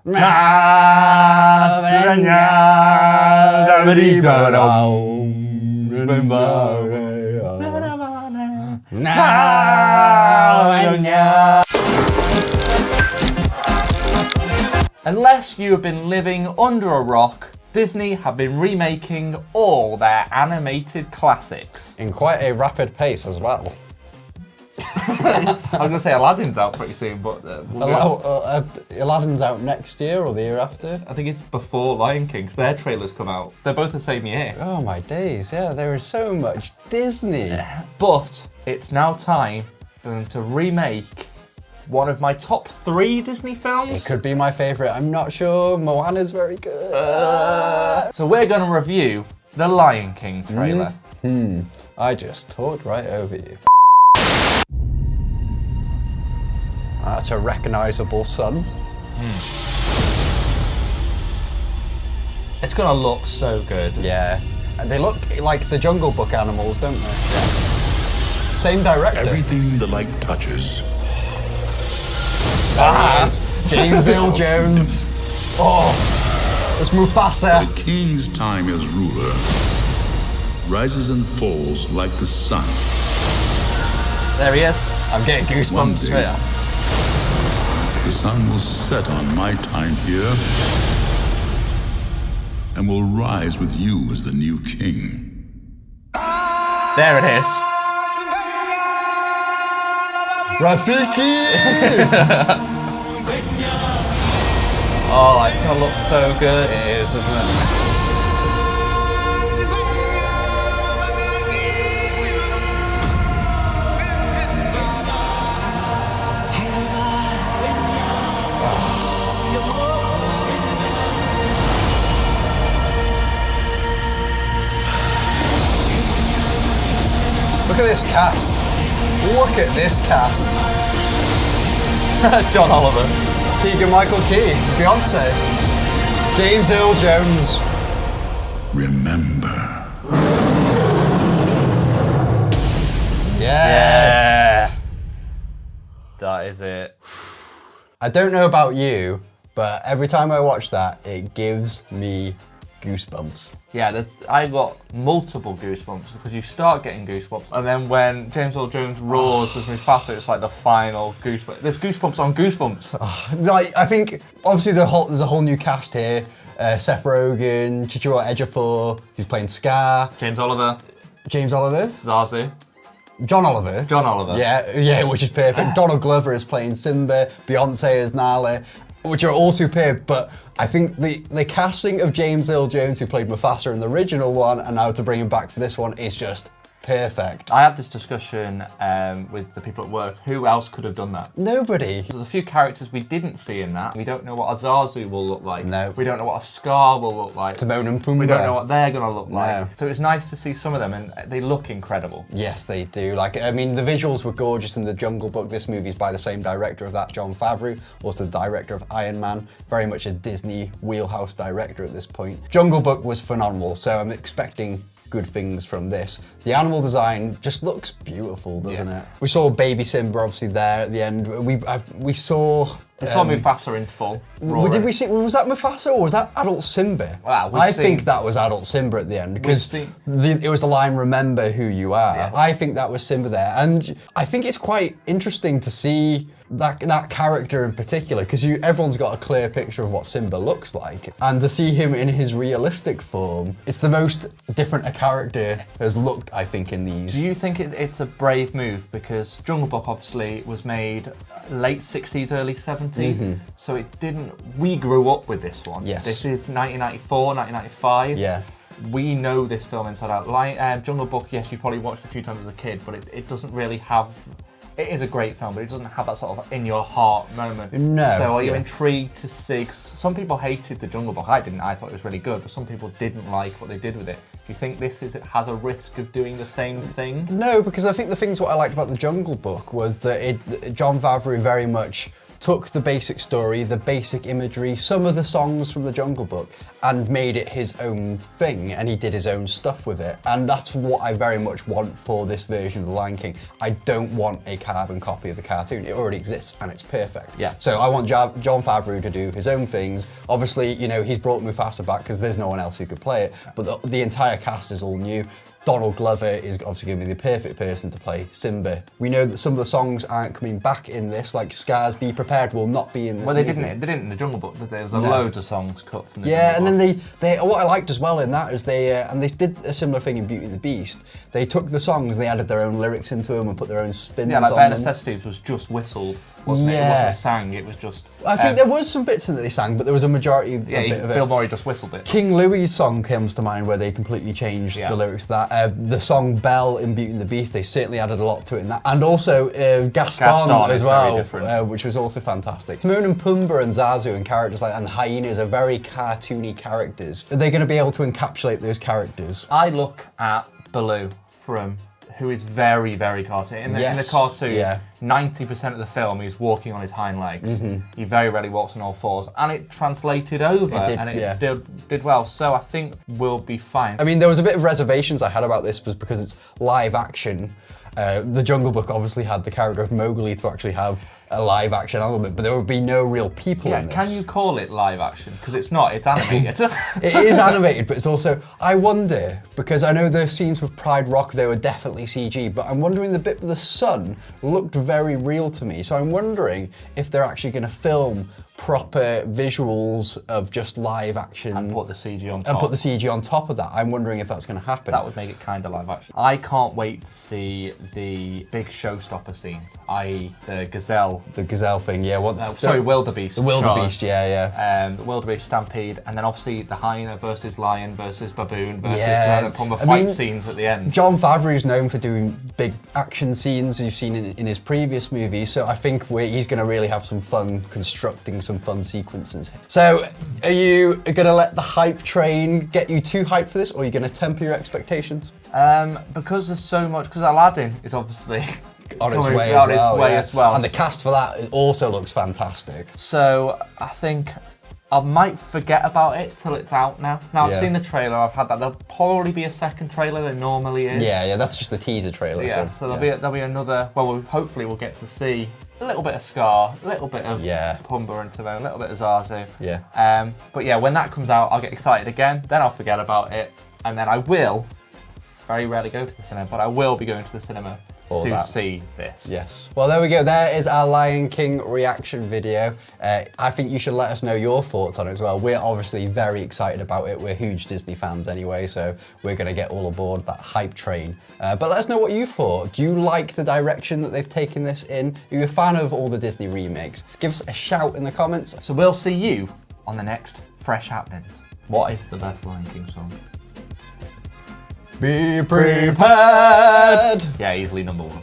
Unless you have been living under a rock, Disney have been remaking all their animated classics. In quite a rapid pace as well. I was going to say Aladdin's out pretty soon, but Aladdin's out next year or the year after? I think it's before Lion King, because their trailers come out. They're both the same year. Oh my days, yeah, there is so much Disney. But it's now time for them to remake one of my top 3 Disney films. It could be my favourite, I'm not sure. Moana's very good. So we're going to review the Lion King trailer. I just talked right over you. That's a recognisable sun. It's going to look so good. Yeah. And they look like the Jungle Book animals, don't they? Yeah. Same director. Everything the light touches. James Earl Jones. Oh, it's Mufasa. The king's time as ruler rises and falls like the sun. There he is. I'm getting goosebumps. One day, the sun will set on my time here and will rise with you as the new king. There it is. Rafiki! Oh, it's going to look so good. It is, isn't it? Look at this cast. Look at this cast. John Oliver. Keegan-Michael Key, Beyonce, James Earl Jones. Remember. Yes. That is it. I don't know about you, but every time I watch that, it gives me goosebumps. Yeah, I got multiple goosebumps because you start getting goosebumps, and then when James Earl Jones roars as Mufasa, it's like the final goosebumps. There's goosebumps on goosebumps. Like, I think obviously there's a whole new cast here. Seth Rogen, Chiwetel Ejiofor, who's playing Scar. James Oliver. James Oliver. Zazu. John Oliver. John Oliver. Yeah, which is perfect. Donald Glover is playing Simba. Beyonce is Nala, which are all superb. But I think the casting of James Earl Jones, who played Mufasa in the original one, and now to bring him back for this one is just perfect. I had this discussion with the people at work. Who else could have done that? Nobody. There's a few characters we didn't see in that. We don't know what Azazu will look like. No. We don't know what a Scar will look like. Timon and Pumbaa. We don't know what they're going to look like. No. So it's nice to see some of them, and they look incredible. Yes, they do. Like, I mean, the visuals were gorgeous in the Jungle Book. This movie's by the same director of that, Jon Favreau, also the director of Iron Man. Very much a Disney wheelhouse director at this point. Jungle Book was phenomenal, so I'm expecting good things from this. The animal design just looks beautiful, doesn't it? We saw baby Simba obviously there at the end. We saw... We saw Mufasa in full. roaring. Did we see? Was that Mufasa or was that adult Simba? Well, I think that was adult Simba at the end because it was the line "Remember who you are." Yes. I think that was Simba there, and I think it's quite interesting to see that character in particular because everyone's got a clear picture of what Simba looks like, and to see him in his realistic form, it's the most different a character has looked, I think, in these. Do you think it's a brave move because Jungle Book obviously was made late 60s, early 70s, so it didn't. We grew up with this one. Yes. This is 1994, 1995. Yeah. We know this film inside out. Like Jungle Book, yes, you probably watched it a few times as a kid, but it doesn't really have. It is a great film, but it doesn't have that sort of in your heart moment. No. So are you intrigued to see? Some people hated the Jungle Book. I didn't. I thought it was really good, but some people didn't like what they did with it. Do you think it has a risk of doing the same thing? No, because I think what I liked about the Jungle Book was that Jon Favreau very much took the basic story, the basic imagery, some of the songs from the Jungle Book, and made it his own thing, and he did his own stuff with it. And that's what I very much want for this version of The Lion King. I don't want a carbon copy of the cartoon. It already exists, and it's perfect. Yeah. So I want Jon Favreau to do his own things. Obviously, you know, he's brought Mufasa back because there's no one else who could play it, but the entire cast is all new. Donald Glover is obviously going to be the perfect person to play Simba. We know that some of the songs aren't coming back in this, like Scars Be Prepared will not be in this Well, they movie. didn't in the Jungle Book, did they? There's loads of songs cut from the Yeah, and Jungle then Book. they what I liked as well in that is they did a similar thing in Beauty and the Beast. They took the songs, they added their own lyrics into them and put their own spins Yeah, like on Bare them. Necessities was just whistled, wasn't it? It Yeah. wasn't sang, it was just... I think there was some bits in that they sang, but there was a majority of Yeah, bit of Bill it. Murray just whistled it. King Louis' song comes to mind where they completely changed Yeah. the lyrics to that. The song Belle in Beauty and the Beast, they certainly added a lot to it in that. And also Gaston Gaston as is very well, different. which was also fantastic. Timon and Pumbaa and Zazu and characters like that, and the hyenas are very cartoony characters. Are they going to be able to encapsulate those characters? I look at Baloo from... who is very, very cartoon. In the Yes, cartoon, yeah. 90% of the film, he's walking on his hind legs. He very rarely walks on all fours. And it translated over, It did, and it yeah. did well. So I think we'll be fine. I mean, there was a bit of reservations I had about this was because it's live action. The Jungle Book obviously had the character of Mowgli to actually have a live action element, but there would be no real people in this. Can you call it live action? Because it's not, it's animated. It is animated, but it's also, I wonder, because I know the scenes with Pride Rock, they were definitely CG, but I'm wondering the bit with the sun looked very real to me. So I'm wondering if they're actually going to film proper visuals of just live action. And put the CG on top. And put the CG on top of that. I'm wondering if that's going to happen. That would make it kind of live action. I can't wait to see the big showstopper scenes, i.e. the gazelle. The gazelle thing, yeah. Wildebeest. The wildebeest, yeah. The wildebeest stampede, and then obviously the hyena versus lion versus baboon versus Yeah. Timon and Pumbaa I fight mean, scenes at the end. Jon Favreau is known for doing big action scenes you've seen in his previous movies, so I think he's going to really have some fun constructing some fun sequences. So, are you going to let the hype train get you too hyped for this, or are you going to temper your expectations? Because there's so much, because Aladdin is obviously On its coming way, on as, its well, well. And the cast for that also looks fantastic. So I think I might forget about it till it's out now. Now I've Yeah. seen the trailer, I've had that. There'll probably be a second trailer, there normally is. Yeah, that's just the teaser trailer. Yeah, so there'll be another. Well, hopefully we'll get to see a little bit of Scar, a little bit of Pumbaa and Timon, a little bit of Zazu. Yeah. But yeah, when that comes out, I'll get excited again. Then I'll forget about it, and then I will. Very rarely go to the cinema, but I will be going to the cinema to see this. Yes. Well, there we go. There is our Lion King reaction video. I think you should let us know your thoughts on it as well. We're obviously very excited about it. We're huge Disney fans anyway, so we're going to get all aboard that hype train. But let us know what you thought. Do you like the direction that they've taken this in? Are you a fan of all the Disney remakes? Give us a shout in the comments. So we'll see you on the next Fresh Happenings. What is the best Lion King song? Be prepared! Yeah, easily number one.